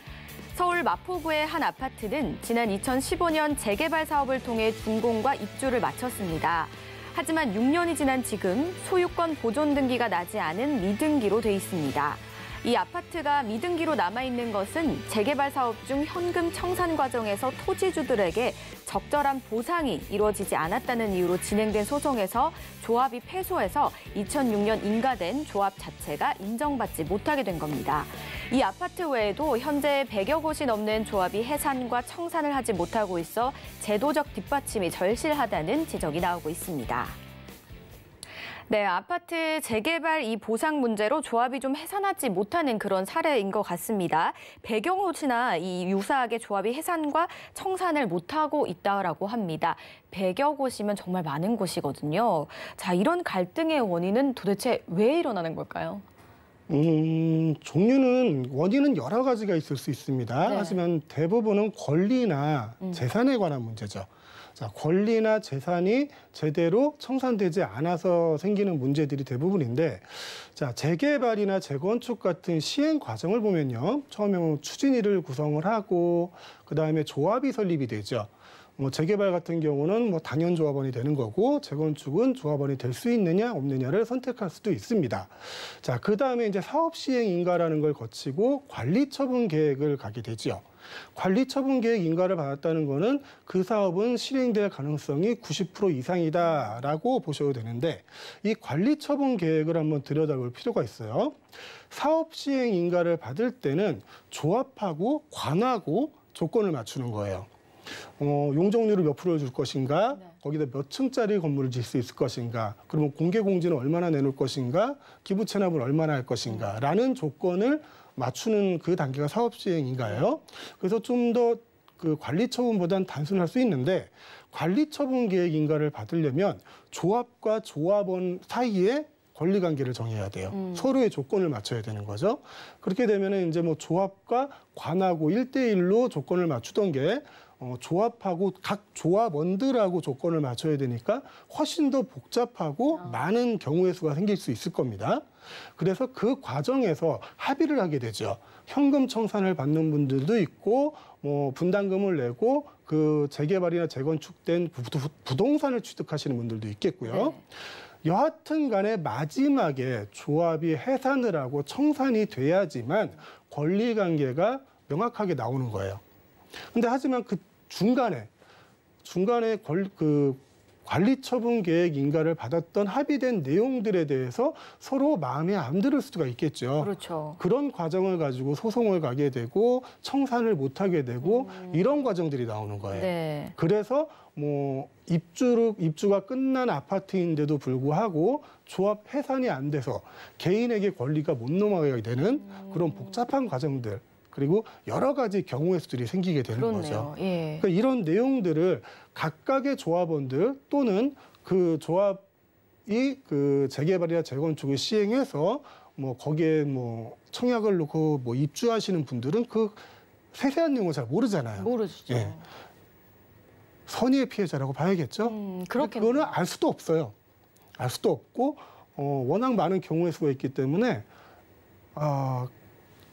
서울 마포구의 한 아파트는 지난 2015년 재개발 사업을 통해 준공과 입주를 마쳤습니다. 하지만 6년이 지난 지금 소유권 보존 등기가 나지 않은 미등기로 돼 있습니다. 이 아파트가 미등기로 남아있는 것은 재개발 사업 중 현금 청산 과정에서 토지주들에게 적절한 보상이 이루어지지 않았다는 이유로 진행된 소송에서 조합이 패소해서 2006년 인가된 조합 자체가 인정받지 못하게 된 겁니다. 이 아파트 외에도 현재 100여 곳이 넘는 조합이 해산과 청산을 하지 못하고 있어 제도적 뒷받침이 절실하다는 지적이 나오고 있습니다. 네, 아파트 재개발 이 보상 문제로 조합이 좀 해산하지 못하는 그런 사례인 것 같습니다. 100여 곳이나 이 유사하게 조합이 해산과 청산을 못하고 있다라고 합니다. 100여 곳이면 정말 많은 곳이거든요. 자, 이런 갈등의 원인은 도대체 왜 일어나는 걸까요? 원인은 여러 가지가 있을 수 있습니다. 네. 하지만 대부분은 권리나 재산에 관한 문제죠. 자, 권리나 재산이 제대로 청산되지 않아서 생기는 문제들이 대부분인데, 자, 재개발이나 재건축 같은 시행 과정을 보면요. 처음에 추진위를 구성을 하고, 그 다음에 조합이 설립이 되죠. 재개발 같은 경우는 당연 조합원이 되는 거고, 재건축은 조합원이 될 수 있느냐 없느냐를 선택할 수도 있습니다. 자, 그 다음에 이제 사업 시행 인가라는 걸 거치고 관리 처분 계획을 가게 되죠. 관리 처분 계획 인가를 받았다는 거는 그 사업은 실행될 가능성이 90% 이상이다라고 보셔도 되는데, 이 관리 처분 계획을 한번 들여다볼 필요가 있어요. 사업 시행 인가를 받을 때는 조합하고 관하고 조건을 맞추는 거예요. 용적률을 몇 프로를 줄 것인가, 네. 거기다 몇 층짜리 건물을 질 수 있을 것인가, 그러면 공개공지는 얼마나 내놓을 것인가, 기부 체납은 얼마나 할 것인가 라는 조건을 맞추는 그 단계가 사업시행인가요. 그래서 좀 더 그 관리처분보다는 단순할 수 있는데, 관리처분 계획 인가를 받으려면 조합과 조합원 사이에 권리관계를 정해야 돼요. 서로의 조건을 맞춰야 되는 거죠. 그렇게 되면 이제 조합과 관하고 1대1로 조건을 맞추던 게 조합하고 각 조합원들하고 조건을 맞춰야 되니까 훨씬 더 복잡하고 많은 경우의 수가 생길 수 있을 겁니다. 그래서 그 과정에서 합의를 하게 되죠. 현금 청산을 받는 분들도 있고, 분담금을 내고 그 재개발이나 재건축된 부동산을 취득하시는 분들도 있겠고요. 네. 여하튼 간에 마지막에 조합이 해산을 하고 청산이 돼야지만 권리관계가 명확하게 나오는 거예요. 근데 하지만 그 중간에 관리처분 계획 인가를 받았던 합의된 내용들에 대해서 서로 마음에 안 들을 수가 있겠죠. 그렇죠. 그런 과정을 가지고 소송을 가게 되고 청산을 못하게 되고 이런 과정들이 나오는 거예요. 네. 그래서 입주가 끝난 아파트인데도 불구하고 조합 해산이 안 돼서 개인에게 권리가 못 넘어가게 되는 그런 복잡한 과정들, 그리고 여러 가지 경우의 수들이 생기게 되는 그렇네요. 거죠. 예. 그러니까 이런 내용들을 각각의 조합원들 또는 그 조합이 그 재개발이나 재건축을 시행해서 거기에 청약을 놓고 입주하시는 분들은 그 세세한 내용을 잘 모르잖아요. 모르시죠. 예. 선의의 피해자라고 봐야겠죠. 그렇겠네요. 그거는 알 수도 없어요. 알 수도 없고 워낙 많은 경우의 수가 있기 때문에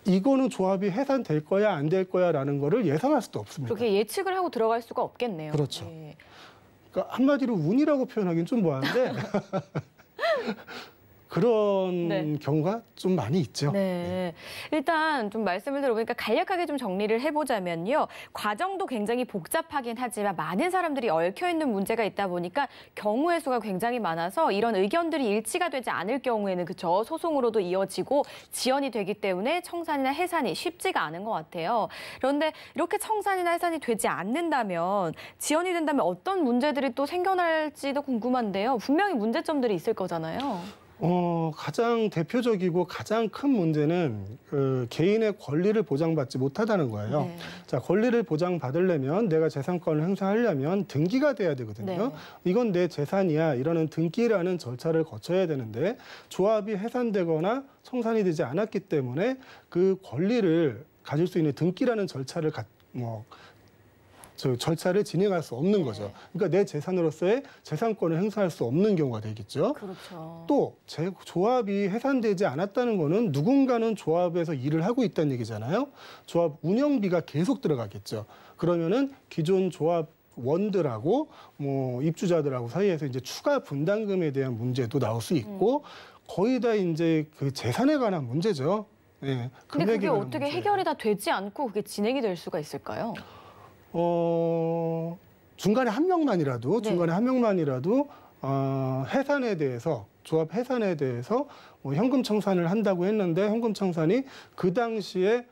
이거는 조합이 해산될 거야 안 될 거야라는 거를 예상할 수도 없습니다. 그렇게 예측을 하고 들어갈 수가 없겠네요. 그렇죠. 예. 그러니까 한마디로 운이라고 표현하기는 좀 뭐한데 그런 네. 경우가 좀 많이 있죠. 네. 일단 좀 말씀을 들어보니까 간략하게 좀 정리를 해보자면요. 과정도 굉장히 복잡하긴 하지만 많은 사람들이 얽혀있는 문제가 있다 보니까 경우의 수가 굉장히 많아서 이런 의견들이 일치가 되지 않을 경우에는 그쵸, 소송으로도 이어지고 지연이 되기 때문에 청산이나 해산이 쉽지가 않은 것 같아요. 그런데 이렇게 청산이나 해산이 되지 않는다면, 지연이 된다면 어떤 문제들이 또 생겨날지도 궁금한데요. 분명히 문제점들이 있을 거잖아요. 가장 대표적이고 가장 큰 문제는 개인의 권리를 보장받지 못하다는 거예요. 네. 자, 권리를 보장받으려면 내가 재산권을 행사하려면 등기가 돼야 되거든요. 네. 이건 내 재산이야 이러는 등기라는 절차를 거쳐야 되는데 조합이 해산되거나 청산이 되지 않았기 때문에 그 권리를 가질 수 있는 등기라는 절차를 절차를 진행할 수 없는 거죠. 그러니까 내 재산으로서의 재산권을 행사할 수 없는 경우가 되겠죠. 그렇죠. 또 조합이 해산되지 않았다는 거는 누군가는 조합에서 일을 하고 있다는 얘기잖아요. 조합 운영비가 계속 들어가겠죠. 그러면은 기존 조합원들하고 입주자들하고 사이에서 이제 추가 분담금에 대한 문제도 나올 수 있고 거의 다 이제 그 재산에 관한 문제죠. 예. 근데 그게 어떻게 문제예요. 해결이 다 되지 않고 그게 진행이 될 수가 있을까요? 중간에 한 명만이라도 네. 해산에 대해서 조합 해산에 대해서 현금 청산을 한다고 했는데 현금 청산이 그 당시에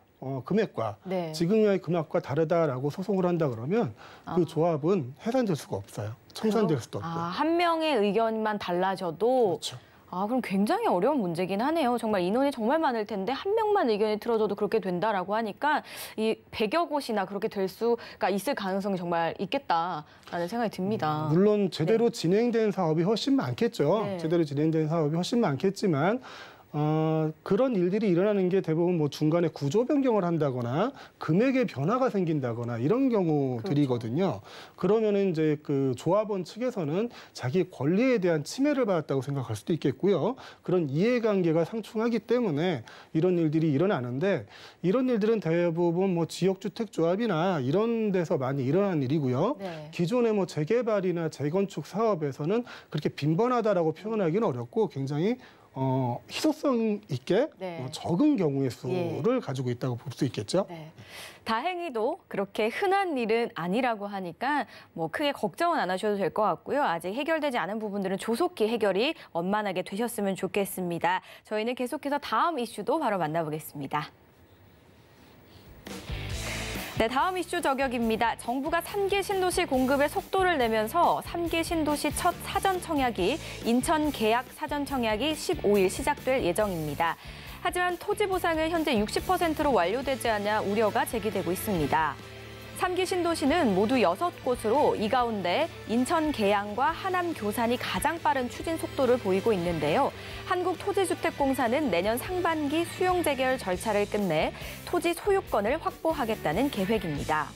금액과 네. 지금의 금액과 다르다라고 소송을 한다 그러면 그 조합은 해산될 수가 없어요. 청산될 수도 없고. 한 명의 의견만 달라져도 그렇죠. 그럼 굉장히 어려운 문제긴 하네요. 정말 인원이 정말 많을 텐데 한 명만 의견이 틀어져도 그렇게 된다라고 하니까 이 100여 곳이나 그렇게 될 수가 있을 가능성이 정말 있겠다라는 생각이 듭니다. 물론 제대로 진행된 사업이 훨씬 많겠죠. 네. 제대로 진행된 사업이 훨씬 많겠지만 그런 일들이 일어나는 게 대부분 중간에 구조 변경을 한다거나 금액의 변화가 생긴다거나 이런 경우들이거든요. 그러면은 이제 그 조합원 측에서는 자기 권리에 대한 침해를 받았다고 생각할 수도 있겠고요. 그런 이해관계가 상충하기 때문에 이런 일들이 일어나는데 이런 일들은 대부분 지역주택조합이나 이런 데서 많이 일어나는 일이고요. 네. 기존의 재개발이나 재건축 사업에서는 그렇게 빈번하다라고 표현하기는 어렵고 굉장히 희소성 있게 네. 적은 경우의 수를 가지고 있다고 볼 수 있겠죠. 네. 다행히도 그렇게 흔한 일은 아니라고 하니까 크게 걱정은 안 하셔도 될 것 같고요. 아직 해결되지 않은 부분들은 조속히 해결이 원만하게 되셨으면 좋겠습니다. 저희는 계속해서 다음 이슈도 바로 만나보겠습니다. 네, 다음 이슈 저격입니다. 정부가 3기 신도시 공급에 속도를 내면서 3기 신도시 첫 사전 청약이 인천 계약 사전 청약이 15일 시작될 예정입니다. 하지만 토지 보상은 현재 60%로 완료되지 않아 우려가 제기되고 있습니다. 3기 신도시는 모두 6곳으로 이 가운데 인천 계양과 하남 교산이 가장 빠른 추진 속도를 보이고 있는데요. 한국토지주택공사는 내년 상반기 수용 재결 절차를 끝내 토지 소유권을 확보하겠다는 계획입니다.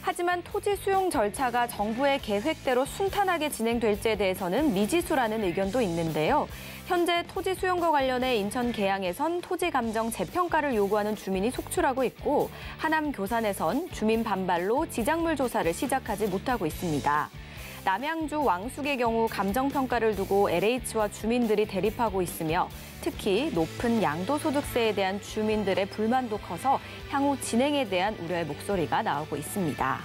하지만 토지 수용 절차가 정부의 계획대로 순탄하게 진행될지에 대해서는 미지수라는 의견도 있는데요. 현재 토지 수용과 관련해 인천 계양에선 토지 감정 재평가를 요구하는 주민이 속출하고 있고 하남 교산에선 주민 반발로 지작물 조사를 시작하지 못하고 있습니다. 남양주 왕숙의 경우 감정평가를 두고 LH와 주민들이 대립하고 있으며 특히 높은 양도소득세에 대한 주민들의 불만도 커서 향후 진행에 대한 우려의 목소리가 나오고 있습니다.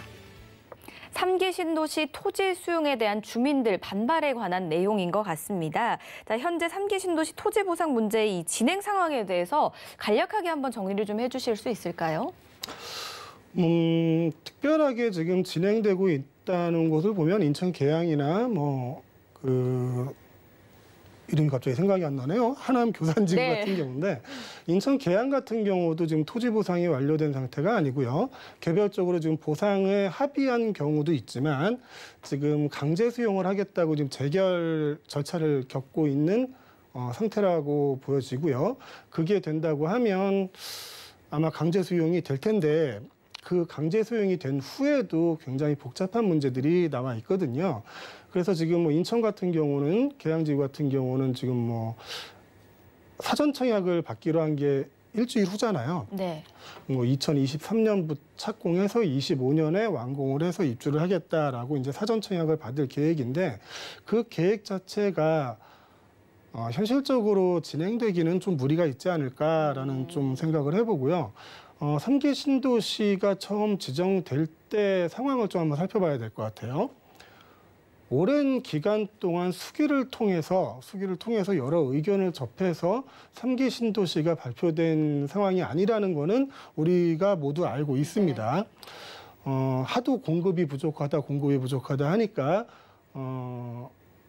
3기 신도시 토지 수용에 대한 주민들 반발에 관한 내용인 것 같습니다. 자, 현재 3기 신도시 토지 보상 문제의 이 진행 상황에 대해서 간략하게 한번 정리를 좀 해주실 수 있을까요? 특별하게 지금 진행되고 있다는 곳을 보면 인천 계양이나 이름이 갑자기 생각이 안 나네요. 하남 교산지구 네. 같은 경우인데 인천 계양 같은 경우도 지금 토지 보상이 완료된 상태가 아니고요. 개별적으로 지금 보상을 합의한 경우도 있지만 지금 강제 수용을 하겠다고 지금 재결 절차를 겪고 있는 상태라고 보여지고요. 그게 된다고 하면 아마 강제 수용이 될 텐데 그 강제 수용이 된 후에도 굉장히 복잡한 문제들이 나와 있거든요. 그래서 지금 인천 같은 경우는 계양지구 같은 경우는 지금 사전 청약을 받기로 한 게 일주일 후잖아요. 네. 2023년부터 착공해서 25년에 완공을 해서 입주를 하겠다라고 이제 사전 청약을 받을 계획인데 그 계획 자체가 현실적으로 진행되기는 좀 무리가 있지 않을까라는 좀 생각을 해보고요. 3기 신도시가 처음 지정될 때 상황을 좀 한번 살펴봐야 될 것 같아요. 오랜 기간 동안 수기를 통해서 여러 의견을 접해서 3기 신도시가 발표된 상황이 아니라는 거는 우리가 모두 알고 있습니다. 하도 공급이 부족하다 하니까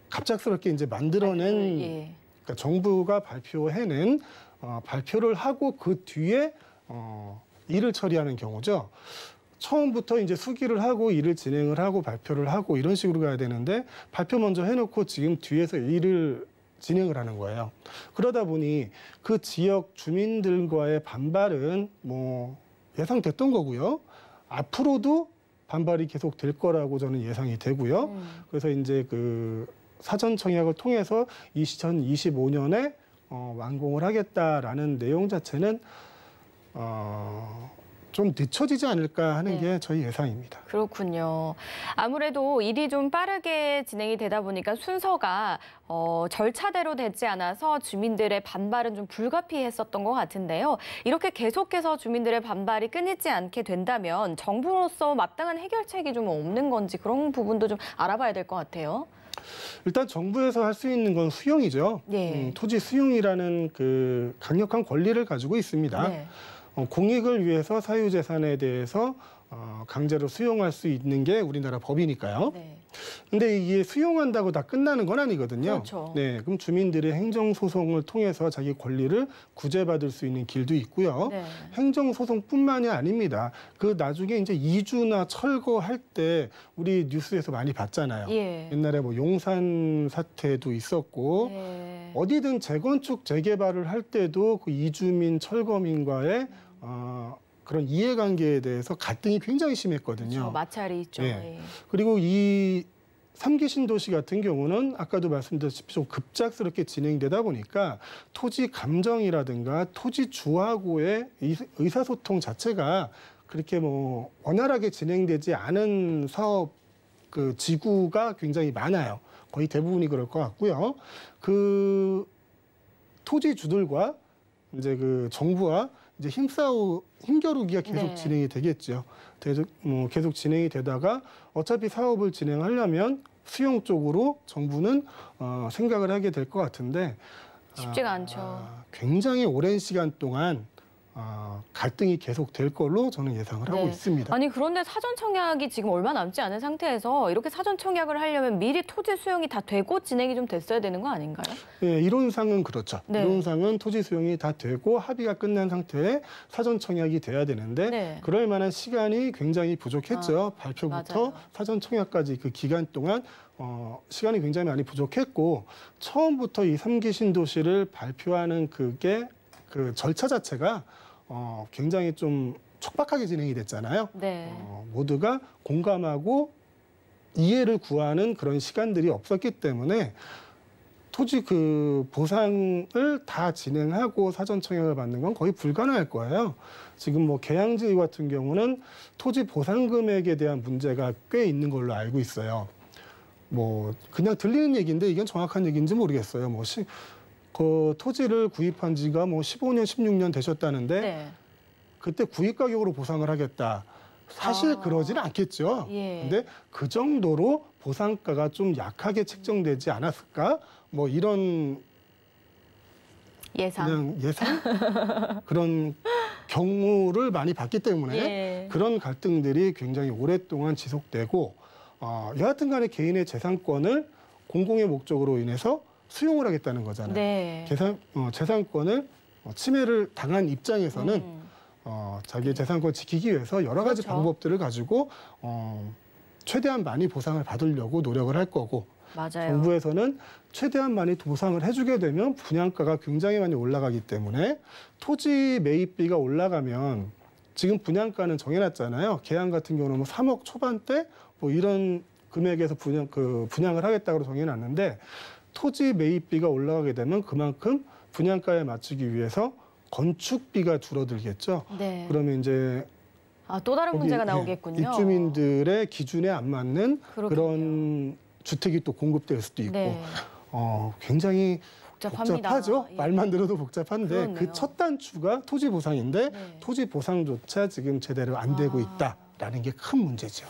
갑작스럽게 이제 만들어낸 그러니까 정부가 발표해낸 발표를 하고 그 뒤에 일을 처리하는 경우죠. 처음부터 이제 수기를 하고 일을 진행을 하고 발표를 하고 이런 식으로 가야 되는데 발표 먼저 해놓고 지금 뒤에서 일을 진행을 하는 거예요. 그러다 보니 그 지역 주민들과의 반발은 뭐 예상됐던 거고요. 앞으로도 반발이 계속 될 거라고 저는 예상이 되고요. 그래서 이제 그 사전 청약을 통해서 2025년에 완공을 하겠다라는 내용 자체는 좀 늦춰지지 않을까 하는 게 저희 예상입니다. 그렇군요. 아무래도 일이 좀 빠르게 진행이 되다 보니까 순서가 절차대로 되지 않아서 주민들의 반발은 좀 불가피했었던 것 같은데요. 이렇게 계속해서 주민들의 반발이 끊이지 않게 된다면 정부로서 마땅한 해결책이 좀 없는 건지 그런 부분도 좀 알아봐야 될 것 같아요. 일단 정부에서 할 수 있는 건 수용이죠. 네. 토지 수용이라는 그 강력한 권리를 가지고 있습니다. 네. 공익을 위해서 사유재산에 대해서 강제로 수용할 수 있는 게 우리나라 법이니까요. 네. 근데 이게 수용한다고 다 끝나는 건 아니거든요. 그렇죠. 네, 그럼 주민들의 행정소송을 통해서 자기 권리를 구제받을 수 있는 길도 있고요. 네. 행정소송뿐만이 아닙니다. 그 나중에 이제 이주나 철거할 때 우리 뉴스에서 많이 봤잖아요. 예. 옛날에 뭐 용산 사태도 있었고 네. 어디든 재건축, 재개발을 할 때도 그 이주민, 철거민과의 그런 이해관계에 대해서 갈등이 굉장히 심했거든요. 그렇죠. 마찰이 있죠. 네. 예. 그리고 이 3기 신도시 같은 경우는 아까도 말씀드렸다시피 좀 급작스럽게 진행되다 보니까 토지 감정이라든가 토지 주하고의 의사소통 자체가 그렇게 뭐 원활하게 진행되지 않은 사업 그 지구가 굉장히 많아요. 거의 대부분이 그럴 것 같고요. 그 토지주들과 이제 그 정부와 이제 힘겨루기가 계속 네. 진행이 되겠죠. 계속 진행이 되다가 어차피 사업을 진행하려면 수용 쪽으로 정부는 생각을 하게 될 것 같은데 쉽지가 않죠. 굉장히 오랜 시간 동안 갈등이 계속 될 걸로 저는 예상을 하고 네. 있습니다. 아니 그런데 사전 청약이 지금 얼마 남지 않은 상태에서 이렇게 사전 청약을 하려면 미리 토지 수용이 다 되고 진행이 좀 됐어야 되는 거 아닌가요? 네, 이론상은 그렇죠. 네. 이론상은 토지 수용이 다 되고 합의가 끝난 상태에 사전 청약이 돼야 되는데 네. 그럴 만한 시간이 굉장히 부족했죠. 발표부터 맞아요. 사전 청약까지 그 기간 동안 시간이 굉장히 많이 부족했고 처음부터 이 3기 신도시를 발표하는 그게 그 절차 자체가 굉장히 좀 촉박하게 진행이 됐잖아요. 네. 모두가 공감하고 이해를 구하는 그런 시간들이 없었기 때문에 토지 그 보상을 다 진행하고 사전 청약을 받는 건 거의 불가능할 거예요. 지금 뭐 계양지 같은 경우는 토지 보상 금액에 대한 문제가 꽤 있는 걸로 알고 있어요. 뭐 그냥 들리는 얘기인데 이건 정확한 얘기인지 모르겠어요. 그 토지를 구입한 지가 뭐 15년, 16년 되셨다는데 네. 그때 구입 가격으로 보상을 하겠다. 사실 그러지는 않겠죠. 예. 근데 그 정도로 보상가가 좀 약하게 책정되지 않았을까? 뭐 이런 예상. 그냥 예상? 그런 경우를 많이 봤기 때문에 예. 그런 갈등들이 굉장히 오랫동안 지속되고 여하튼 간에 개인의 재산권을 공공의 목적으로 인해서 수용을 하겠다는 거잖아요. 네. 재산권을 침해를 당한 입장에서는 자기의 재산권 지키기 위해서 여러 가지 그렇죠. 방법들을 가지고 최대한 많이 보상을 받으려고 노력을 할 거고 맞아요. 정부에서는 최대한 많이 보상을 해주게 되면 분양가가 굉장히 많이 올라가기 때문에 토지 매입비가 올라가면 지금 분양가는 정해놨잖아요. 계양 같은 경우는 뭐 3억 초반대 뭐 이런 금액에서 분양을 하겠다고 정해놨는데 토지 매입비가 올라가게 되면 그만큼 분양가에 맞추기 위해서 건축비가 줄어들겠죠. 네. 그러면 이제 또 다른 문제가 나오겠군요. 입주민들의 기준에 안 맞는 그렇군요. 그런 주택이 또 공급될 수도 있고 네. 굉장히 복잡합니다. 복잡하죠. 예. 말만 들어도 복잡한데 그렇네요. 그 첫 단추가 토지 보상인데 네. 토지 보상조차 지금 제대로 안 되고 있다. 라는 게 큰 문제죠.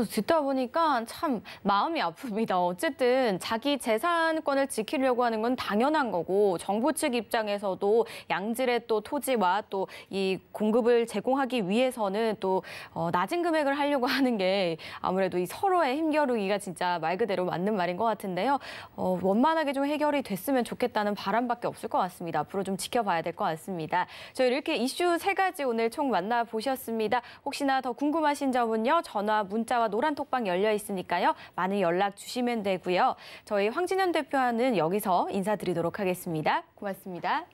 듣다 보니까 참 마음이 아픕니다. 어쨌든 자기 재산권을 지키려고 하는 건 당연한 거고 정부 측 입장에서도 양질의 또 토지와 또 이 공급을 제공하기 위해서는 또 낮은 금액을 하려고 하는 게 아무래도 이 서로의 힘겨루기가 진짜 말 그대로 맞는 말인 것 같은데요. 원만하게 좀 해결이 됐으면 좋겠다는 바람밖에 없을 것 같습니다. 앞으로 좀 지켜봐야 될 것 같습니다. 저희 이렇게 이슈 3가지 오늘 총 만나보셨습니다. 혹시나 더 궁금하신 점은요. 전화, 문자와 노란 톡방 열려 있으니까요. 많은 연락 주시면 되고요. 저희 황진현 대표와는 여기서 인사드리도록 하겠습니다. 고맙습니다.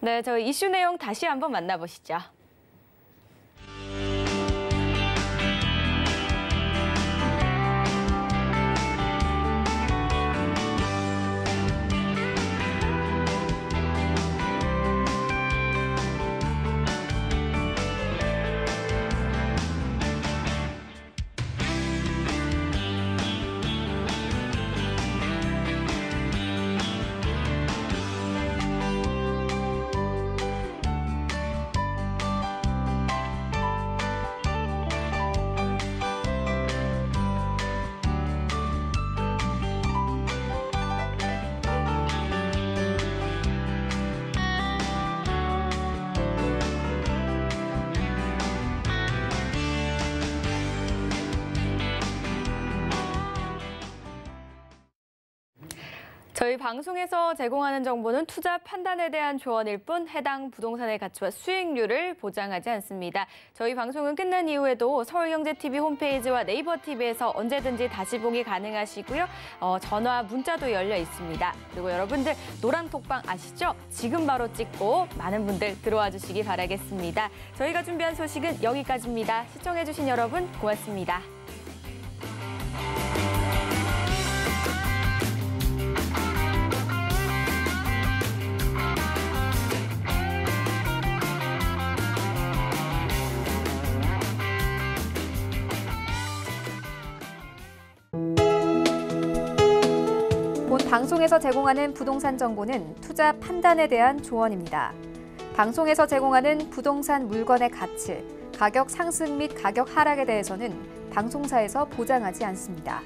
네, 저희 이슈 내용 다시 한번 만나보시죠. 저희 방송에서 제공하는 정보는 투자 판단에 대한 조언일 뿐 해당 부동산의 가치와 수익률을 보장하지 않습니다. 저희 방송은 끝난 이후에도 서울경제TV 홈페이지와 네이버 TV에서 언제든지 다시 보기 가능하시고요. 전화, 문자도 열려 있습니다. 그리고 여러분들 노란 톡방 아시죠? 지금 바로 찍고 많은 분들 들어와 주시기 바라겠습니다. 저희가 준비한 소식은 여기까지입니다. 시청해주신 여러분 고맙습니다. 본 방송에서 제공하는 부동산 정보는 투자 판단에 대한 조언입니다. 방송에서 제공하는 부동산 물건의 가치, 가격 상승 및 가격 하락에 대해서는 방송사에서 보장하지 않습니다.